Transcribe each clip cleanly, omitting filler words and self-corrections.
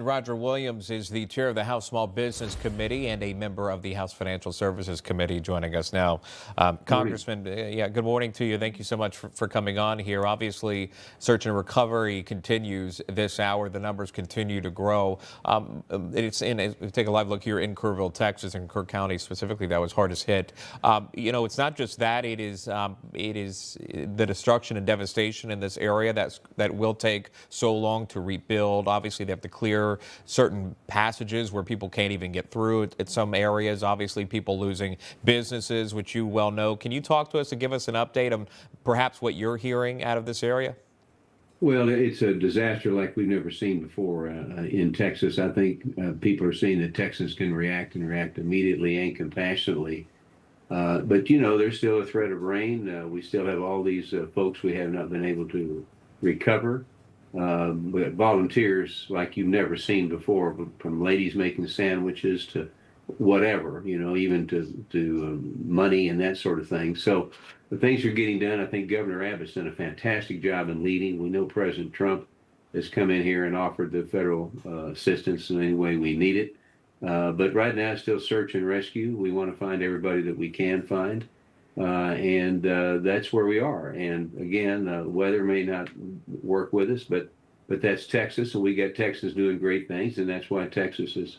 Roger Williams is the chair of the House Small Business Committee and a member of the House Financial Services Committee joining us now. Congressman, good morning to you. Thank you so much for coming on here. Obviously, search and recovery continues this hour. The numbers continue to grow. If we take a live look here in Kerrville, Texas, and Kirk County specifically, that was hardest hit. It's not just that. It is the destruction and devastation in this area that will take so long to rebuild. Obviously, they have to clear certain passages where people can't even get through at some areas. Obviously, people losing businesses, which you well know. Can you talk to us and give us an update on perhaps what you're hearing out of this area? Well, it's a disaster like we've never seen before in Texas. I think people are seeing that Texas can react immediately and compassionately. But, there's still a threat of rain. We still have all these folks we have not been able to recover. But volunteers like you've never seen before, from ladies making sandwiches to whatever, even to money and that sort of thing. So the things are getting done. I think Governor Abbott's done a fantastic job in leading. We know President Trump has come in here and offered the federal assistance in any way we need it. But right now it's still search and rescue. We want to find everybody that we can find. And that's where we are. And again, weather may not work with us, but that's Texas, and we got Texas doing great things, and that's why Texas is,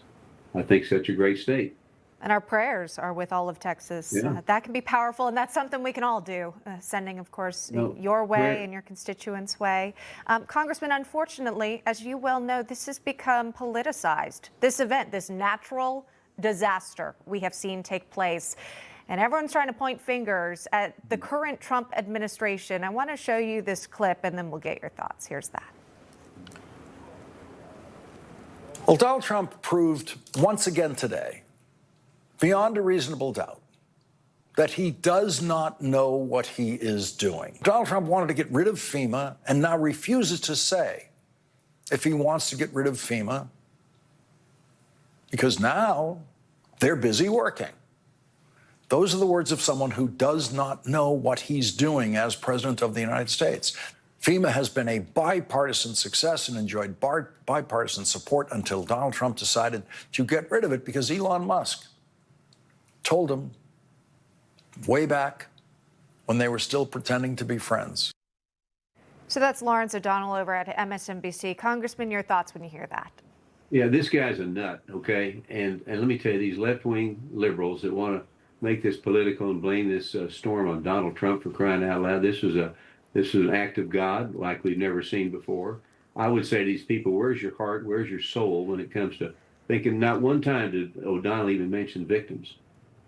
I think, such a great state. And our prayers are with all of Texas. Yeah. That can be powerful, and that's something we can all do, sending, of course, your way and your constituents' way. Congressman, unfortunately, as you well know, this has become politicized. This event, this natural disaster we have seen take place. And everyone's trying to point fingers at the current Trump administration. I want to show you this clip, and then we'll get your thoughts. Here's that. Well, Donald Trump proved once again today, beyond a reasonable doubt, that he does not know what he is doing. Donald Trump wanted to get rid of FEMA and now refuses to say if he wants to get rid of FEMA because now they're busy working. Those are the words of someone who does not know what he's doing as president of the United States. FEMA has been a bipartisan success and enjoyed bipartisan support until Donald Trump decided to get rid of it because Elon Musk told him way back when they were still pretending to be friends. So that's Lawrence O'Donnell over at MSNBC. Congressman, your thoughts when you hear that? Yeah, this guy's a nut, okay? And let me tell you, these left-wing liberals that want to make this political and blame this storm on Donald Trump, for crying out loud. This is an act of God like we've never seen before. I would say to these people, where's your heart, where's your soul when it comes to thinking? Not one time did O'Donnell even mention victims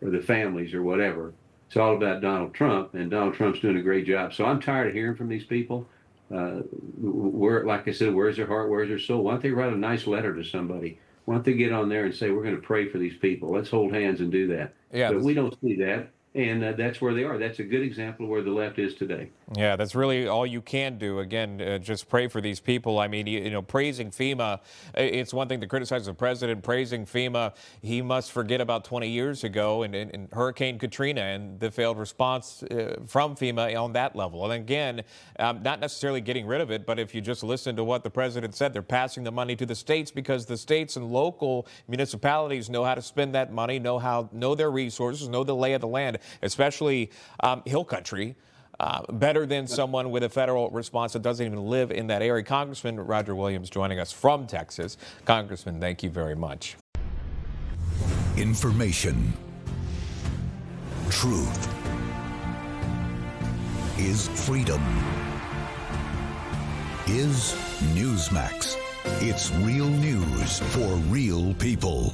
or the families or whatever. It's all about Donald Trump, and Donald Trump's doing a great job. So I'm tired of hearing from these people. Like I said, where's their heart, where's their soul? Why don't they write a nice letter to somebody? Why don't they get on there and say, we're going to pray for these people. Let's hold hands and do that. Yeah, but we don't see that. And that's where they are. That's a good example of where the left is today. Yeah, that's really all you can do. Again, just pray for these people. I mean, praising FEMA, it's one thing to criticize the president. Praising FEMA, he must forget about 20 years ago and Hurricane Katrina and the failed response from FEMA on that level. And again, not necessarily getting rid of it, but if you just listen to what the president said, they're passing the money to the states because the states and local municipalities know how to spend that money, know their resources, know the lay of the land, especially hill country, better than someone with a federal response that doesn't even live in that area. Congressman Roger Williams joining us from Texas. Congressman, thank you very much. Information. Truth is freedom. Is Newsmax. It's real news for real people.